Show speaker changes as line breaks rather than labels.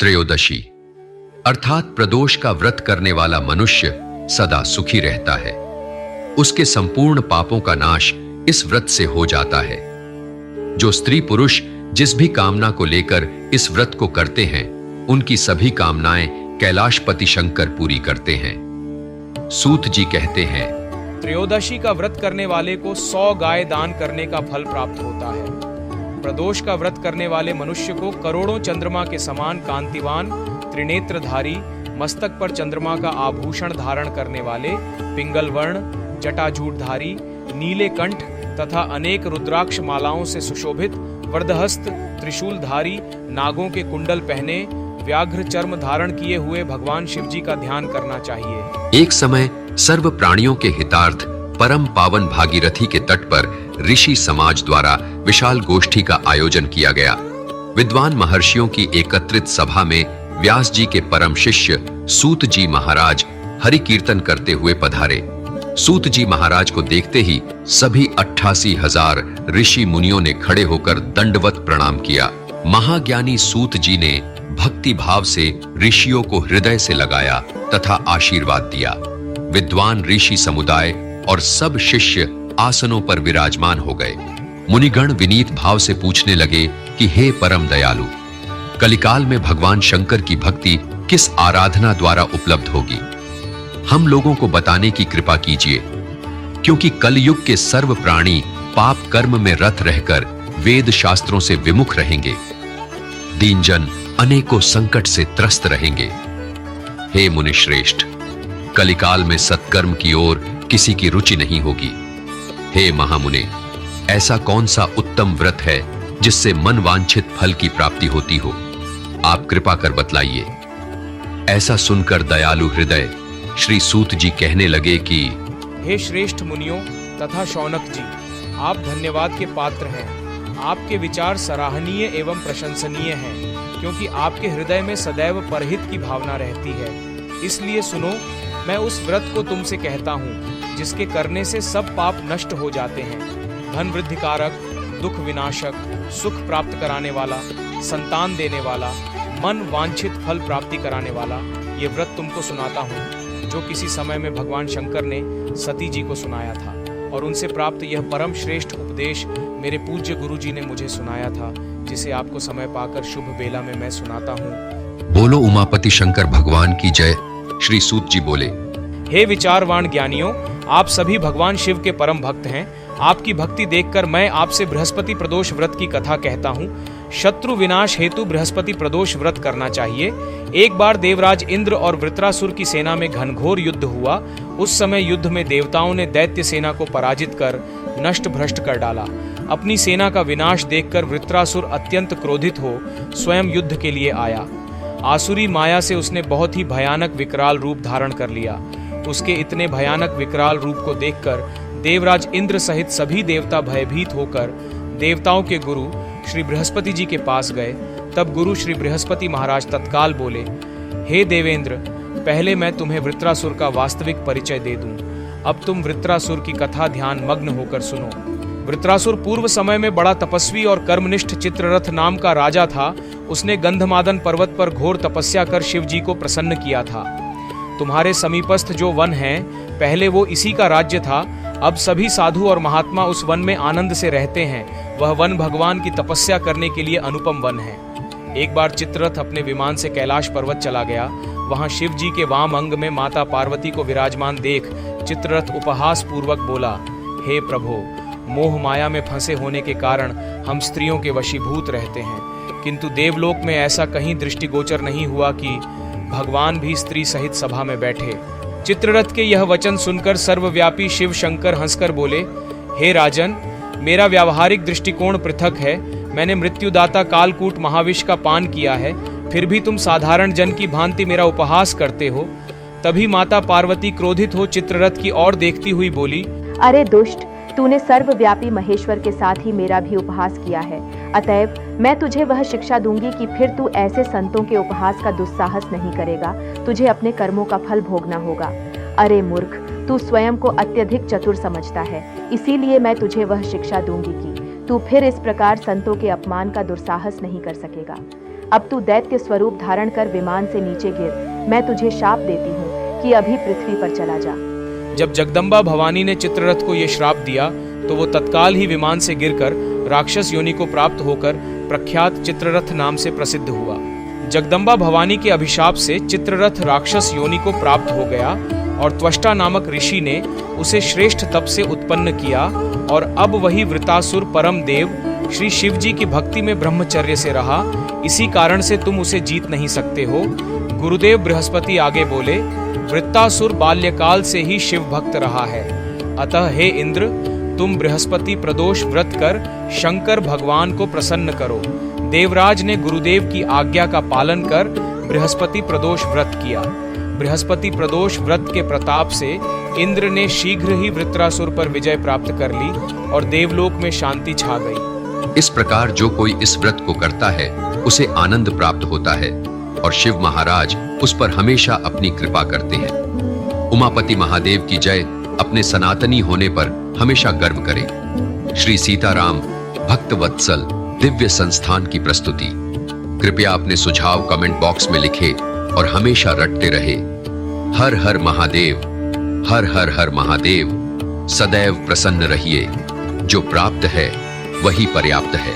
त्रयोदशी अर्थात प्रदोष का व्रत करने वाला मनुष्य सदा सुखी रहता है। उसके संपूर्ण पापों का नाश इस व्रत से हो जाता है। जो स्त्री पुरुष जिस भी कामना को लेकर इस व्रत को करते हैं, उनकी सभी कामनाएं कैलाशपति शंकर पूरी करते हैं। सूत जी कहते हैं,
त्रयोदशी का व्रत करने वाले को 100 गाय दान करने का फल प्राप्त होता है। प्रदोष का व्रत करने वाले मनुष्य को करोड़ों चंद्रमा के समान कांतिवान, त्रिनेत्रधारी, मस्तक पर चंद्रमा का आभूषण धारण करने वाले, पिंगल वर्ण, जटाजूटधारी, नीले कंठ तथा अनेक रुद्राक्ष मालाओं से सुशोभित, वरदहस्त, त्रिशूलधारी, नागों के कुंडल पहने, व्याघ्र चर्म धारण किए हुए भगवान शिव जी का ध्यान करना चाहिए।
एक समय सर्व प्राणियों के हितार्थ परम पावन भागीरथी के तट पर ऋषि समाज द्वारा विशाल गोष्ठी का आयोजन किया गया। विद्वान महर्षियों की एकत्रित सभा में व्यास जी के परम शिष्य सूत जी महाराज हरि कीर्तन करते हुए पधारे। सूत जी महाराज को देखते ही सभी 88,000 ऋषि मुनियों ने खड़े होकर दंडवत प्रणाम किया। महाज्ञानी सूत जी ने भक्ति भाव से ऋषियों को हृदय से लगाया तथा आशीर्वाद दिया। विद्वान ऋषि समुदाय और सब शिष्य आसनों पर विराजमान हो गए। मुनिगण विनीत भाव से पूछने लगे कि हे परम दयालु, कलिकाल में भगवान शंकर की भक्ति किस आराधना द्वारा उपलब्ध होगी? हम लोगों को बताने की कृपा कीजिए, क्योंकि कलयुग के सर्व प्राणी पाप कर्म में रत रहकर वेद शास्त्रों से विमुख रहेंगे। दीनजन अनेकों संकट से त्रस्त रहेंगे। हे मुनिश्रेष्ठ, कलिकाल में सत्कर्म की ओर किसी की रुचि नहीं होगी। हे महामुने, ऐसा कौन सा उत्तम व्रत है जिससे मन वांछित फल की प्राप्ति होती हो? आप कृपा कर बतलाइए। ऐसा सुनकर दयालु हृदय श्री सूत जी कहने लगे कि
हे श्रेष्ठ मुनियों तथा शौनक जी, आप धन्यवाद के पात्र हैं। आपके विचार सराहनीय एवं प्रशंसनीय हैं, क्योंकि आपके हृदय में सदैव परहित की भावना रहती है। इसलिए सुनो, मैं उस व्रत को तुमसे कहता हूँ जिसके करने से सब पाप नष्ट हो जाते हैं। धन वृद्धि कारक, दुख विनाशक, सुख प्राप्त कराने वाला, संतान देने वाला, मन वांछित फल प्राप्ति कराने वाला ये व्रत तुमको सुनाता हूँ, जो किसी समय में भगवान शंकर ने सती जी को सुनाया था और उनसे प्राप्त यह परम श्रेष्ठ उपदेश मेरे पूज्य गुरु जी ने मुझे सुनाया था, जिसे आपको समय पाकर शुभ बेला में मैं सुनाता हूँ।
बोलो उमापति शंकर भगवान की जय। श्री सूत जी बोले,
हे विचारवान ज्ञानियों, आप सभी भगवान शिव के परम भक्त हैं। आपकी भक्ति देखकर मैं आपसे बृहस्पति प्रदोष व्रत की कथा कहता हूँ। शत्रु विनाश हेतु बृहस्पति प्रदोष व्रत करना चाहिए। एक बार देवराज इंद्र और वृत्रासुर की सेना में घनघोर युद्ध हुआ। उस समय युद्ध में देवताओं ने दैत्य सेना को पराजित कर नष्ट भ्रष्ट कर डाला। अपनी सेना का विनाश देखकर वृत्रासुर अत्यंत क्रोधित हो स्वयं युद्ध के लिए आया। आसुरी माया से उसने बहुत ही भयानक विकराल रूप धारण कर लिया। उसके इतने भयानक विकराल रूप को देखकर देवराज इंद्र सहित सभी देवता भयभीत होकर देवताओं के गुरु श्री बृहस्पति जी के पास गए। तब गुरु श्री बृहस्पति महाराज तत्काल बोले, हे देवेंद्र, पहले मैं तुम्हें वृत्रासुर का वास्तविक परिचय दे दूं। अब तुम वृत्रासुर की कथा ध्यान मग्न होकर सुनो। वृत्रासुर पूर्व समय में बड़ा तपस्वी और कर्मनिष्ठ चित्ररथ नाम का राजा था। उसने गंधमादन पर्वत पर घोर तपस्या कर शिव जी को प्रसन्न किया था। तुम्हारे समीपस्थ जो वन है, पहले वो इसी का राज्य था। अब सभी साधु और महात्मा उस वन में आनंद से रहते हैं। वह वन भगवान की तपस्या करने के लिए अनुपम वन है। एक बार चित्ररथ अपने विमान से कैलाश पर्वत चला गया। वहां शिव जी के वाम अंग में माता पार्वती को विराजमान देख चित्ररथ उपहास पूर्वक बोला, हे प्रभो, मोह माया में फंसे होने के कारण हम स्त्रियों के वशीभूत रहते हैं, किंतु देवलोक में ऐसा कहीं दृष्टिगोचर नहीं हुआ कि भगवान भी स्त्री सहित सभा में बैठे। चित्ररथ के यह वचन सुनकर सर्वव्यापी शिव शंकर हंसकर बोले, हे राजन, मेरा व्यावहारिक दृष्टिकोण पृथक है। मैंने मृत्युदाता कालकूट महाविष का पान किया है, फिर भी तुम साधारण जन की भांति मेरा उपहास करते हो। तभी माता पार्वती क्रोधित हो चित्ररथ की ओर देखती हुई बोली,
अरे दुष्ट, तूने सर्वव्यापी महेश्वर के साथ ही मेरा भी उपहास किया है। अतएव मैं तुझे वह शिक्षा दूंगी कि फिर तू ऐसे संतों के उपहास का दुस्साहस नहीं करेगा। तुझे अपने कर्मों का फल भोगना होगा। अरे मूर्ख, तू स्वयं को अत्यधिक चतुर समझता है, इसीलिए मैं तुझे वह शिक्षा दूंगी कि तू फिर इस प्रकार संतों के अपमान का दुस्साहस नहीं कर सकेगा। अब तू दैत्य स्वरूप धारण कर विमान से नीचे गिर। मैं तुझे शाप देती हूँ कि अभी पृथ्वी पर चला जा।
जब जगदम्बा भवानी ने चित्ररथ को यह श्राप दिया तो वो तत्काल ही विमान से गिरकर राक्षस योनि को प्राप्त होकर प्रख्यात चित्ररथ नाम से प्रसिद्ध हुआ। जगदम्बा भवानी के अभिशाप से चित्ररथ राक्षस योनि को प्राप्त हो गया और त्वष्टा नामक ऋषि ने उसे श्रेष्ठ तप से उत्पन्न किया और अब वही वृतासुर परम देव श्री शिव जी की भक्ति में ब्रह्मचर्य से रहा। इसी कारण से तुम उसे जीत नहीं सकते हो। गुरुदेव बृहस्पति आगे बोले, वृत्तासुर बाल्यकाल से ही शिव भक्त रहा है, अतः हे इंद्र तुम बृहस्पति प्रदोष व्रत कर शंकर भगवान को प्रसन्न करो। देवराज ने गुरुदेव की आज्ञा का पालन कर बृहस्पति प्रदोष व्रत किया। बृहस्पति प्रदोष व्रत के प्रताप से इंद्र ने शीघ्र ही वृत्रासुर पर विजय प्राप्त कर ली और देवलोक में शांति छा गई।
इस प्रकार जो कोई इस व्रत को करता है उसे आनंद प्राप्त होता है और शिव महाराज उस पर हमेशा अपनी कृपा करते हैं। उमापति महादेव की जय अपने सनातनी होने पर हमेशा गर्व करें। श्री सीताराम भक्त वत्सल दिव्य संस्थान की प्रस्तुति। कृपया अपने सुझाव कमेंट बॉक्स में लिखें और हमेशा रटते रहे। हर हर महादेव, हर हर हर महादेव। सदैव प्रसन्न रहिए। जो प्राप्त है वही पर्याप्त है।